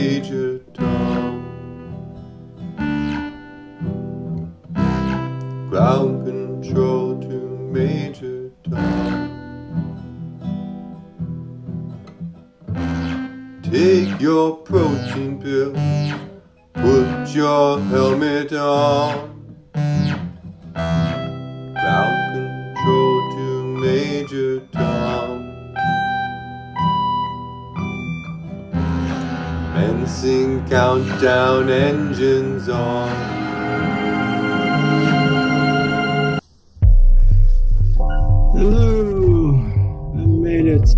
Major Tom. Ground control to Major Tom. Take your protein pill, put your helmet on. Ground control to Major Tom. Commencing countdown, engines on. Hello, I made it.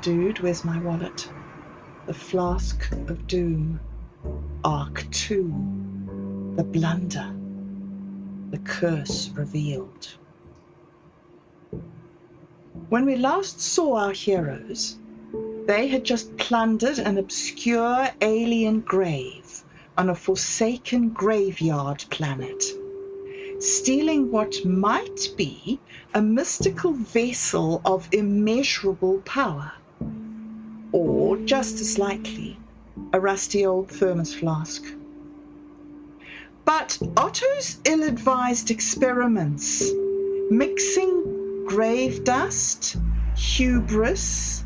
Dude, where's my wallet? The Flask of Doom. Arc 2. The Blunder. The Curse Revealed. When we last saw our heroes, they had just plundered an obscure alien grave on a forsaken graveyard planet, stealing what might be a mystical vessel of immeasurable power, or, just as likely, a rusty old thermos flask. But Otto's ill-advised experiments, mixing grave dust, hubris,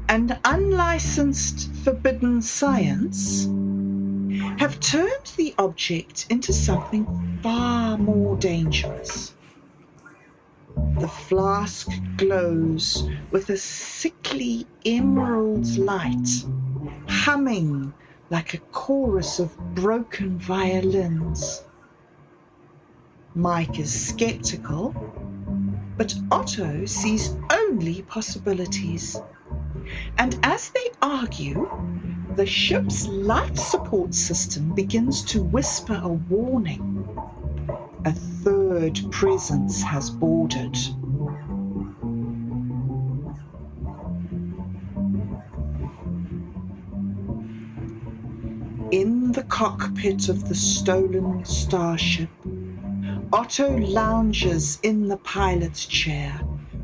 and unlicensed forbidden science, have turned the object into something far more dangerous. The flask glows with a sickly emerald light, humming like a chorus of broken violins. Mike is skeptical, but Otto sees only possibilities. And as they argue, the ship's life support system begins to whisper a warning. A third presence has boarded. In the cockpit of the stolen Starship, Otto lounges in the pilot's chair,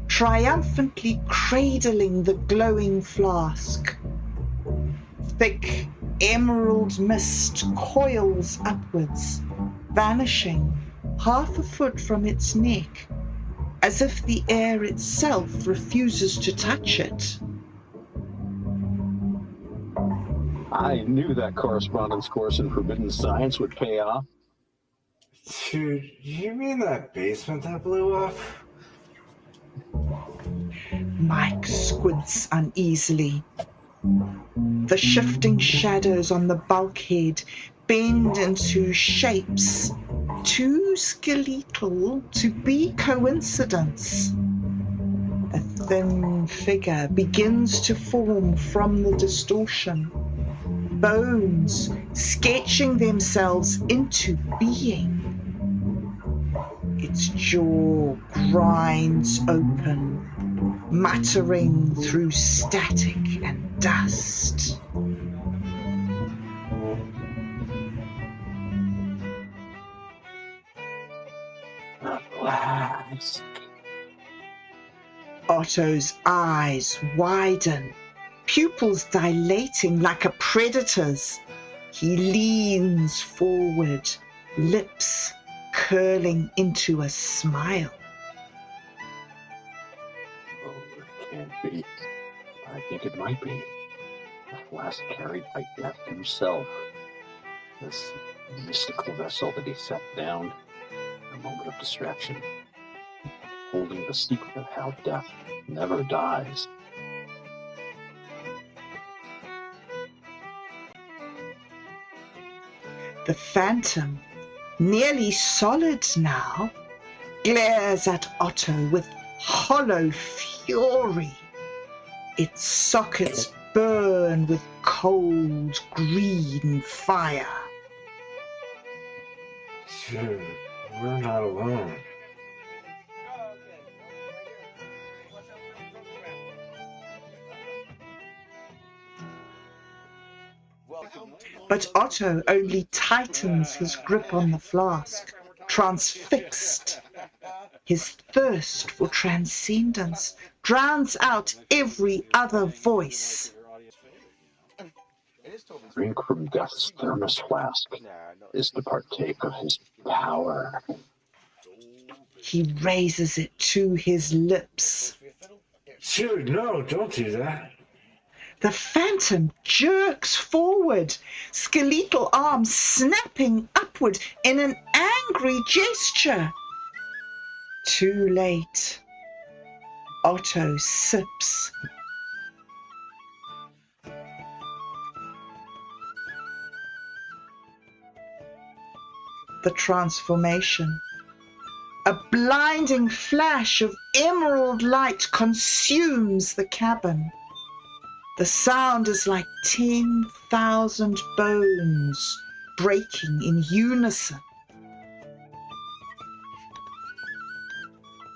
triumphantly cradling the glowing flask. Thick emerald mist coils upwards, vanishing half a foot from its neck, as if the air itself refuses to touch it. I knew that correspondence course in forbidden science would pay off. Dude, you mean that basement that blew up? Mike squints uneasily. The shifting shadows on the bulkhead bend into shapes too skeletal to be coincidence. A thin figure begins to form from the distortion, bones sketching themselves into being. Its jaw grinds open, muttering through static and dust. Flask. Otto's eyes widen, pupils dilating like a predator's. He leans forward, lips curling into a smile. Oh, it can't be. I think it might be. The flask carried by Death himself. This mystical vessel that he set down in a moment of distraction, holding the secret of how Death never dies. The phantom, nearly solid now, glares at Otto with hollow fury. Its sockets burn with cold green fire. Dude, we're not alone. But Otto only tightens his grip on the flask, transfixed. His thirst for transcendence drowns out every other voice. Drink from death's thermos flask is to partake of his power. He raises it to his lips. Dude, no, don't do that. The phantom jerks forward, skeletal arms snapping upward in an angry gesture. Too late. Otto sips. The transformation. A blinding flash of emerald light consumes the cabin. The sound is like 10,000 bones breaking in unison.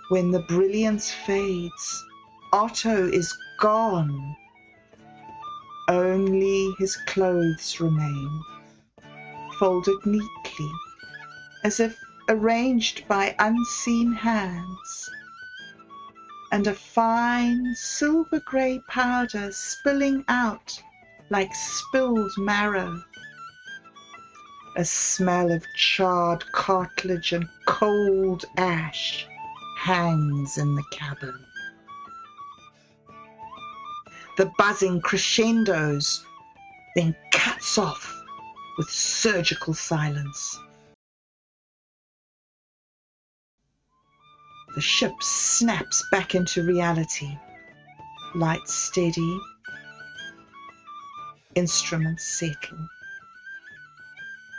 When the brilliance fades, Otto is gone. Only his clothes remain, folded neatly, as if arranged by unseen hands, and a fine silver-grey powder spilling out like spilled marrow. A smell of charred cartilage and cold ash hangs in the cabin. The buzzing crescendos, then cuts off with surgical silence. The ship snaps back into reality. Lights steady. Instruments settle.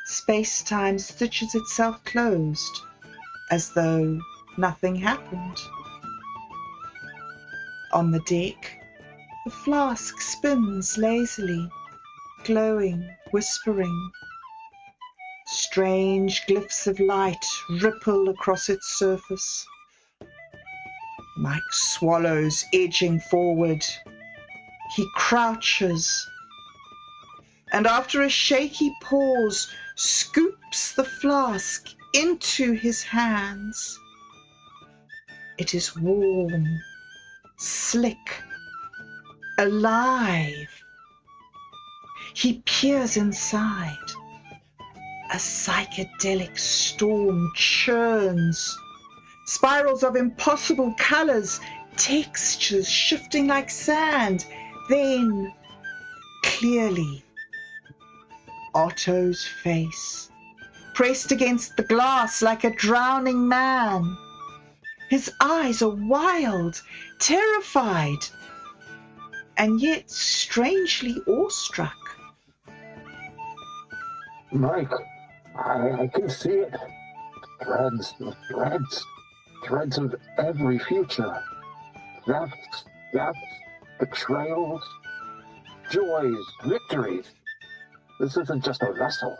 Space-time stitches itself closed, as though nothing happened. On the deck, the flask spins lazily, glowing, whispering. Strange glyphs of light ripple across its surface. Mike swallows, edging forward. He crouches, and after a shaky pause, scoops the flask into his hands. It is warm, slick, alive. He peers inside. A psychedelic storm churns. Spirals of impossible colors, textures shifting like sand. Then, clearly, Otto's face, pressed against the glass like a drowning man. His eyes are wild, terrified, and yet strangely awestruck. Mike, I can see it. Threads of every future. Thefts, betrayals, joys, victories. This isn't just a vessel.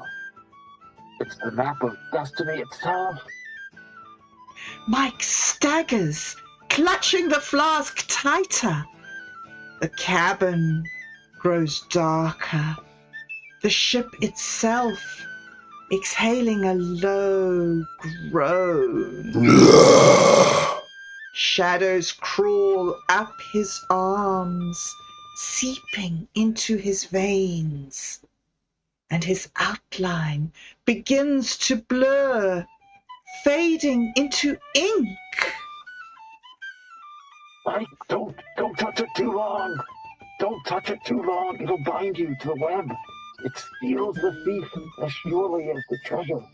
It's the map of destiny itself. Mike staggers, clutching the flask tighter. The cabin grows darker. The ship itself exhaling a low groan. Shadows crawl up his arms, seeping into his veins, and his outline begins to blur, fading into ink. Mike, don't touch it too long. Don't touch it too long. It'll bind you to the web. It steals the thief as surely as the treasure.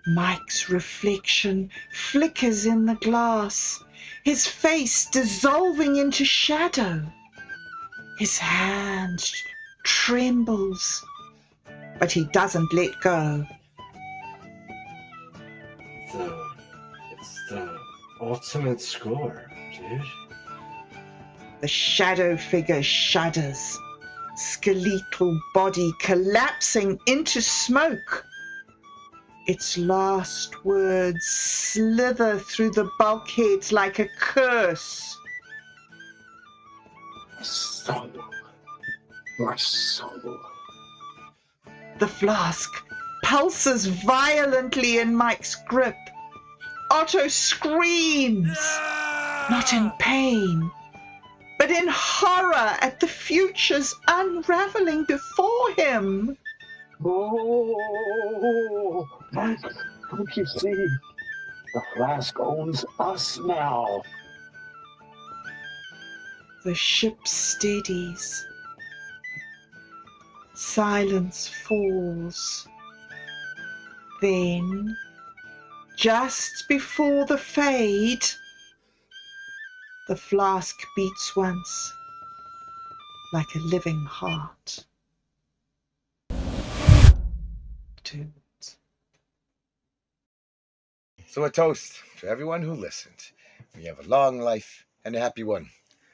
Mike's reflection flickers in the glass, his face dissolving into shadow. His hand trembles, but he doesn't let go. It's the ultimate score, dude. The shadow figure shudders, skeletal body collapsing into smoke. Its last words slither through the bulkhead like a curse. My soul. The flask pulses violently in Mike's grip. Otto screams, not in pain, but in horror at the future's unraveling before him. Oh, don't you see? The Flask owns us now. The ship steadies. Silence falls. Then, just before the fade, the flask beats once, like a living heart. So a toast to everyone who listened. We have a long life and a happy one,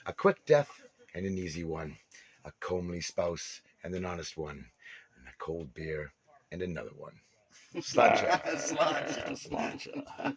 a quick death and an easy one, a comely spouse and an honest one, and a cold beer and another one. Sláinte. Sláinte.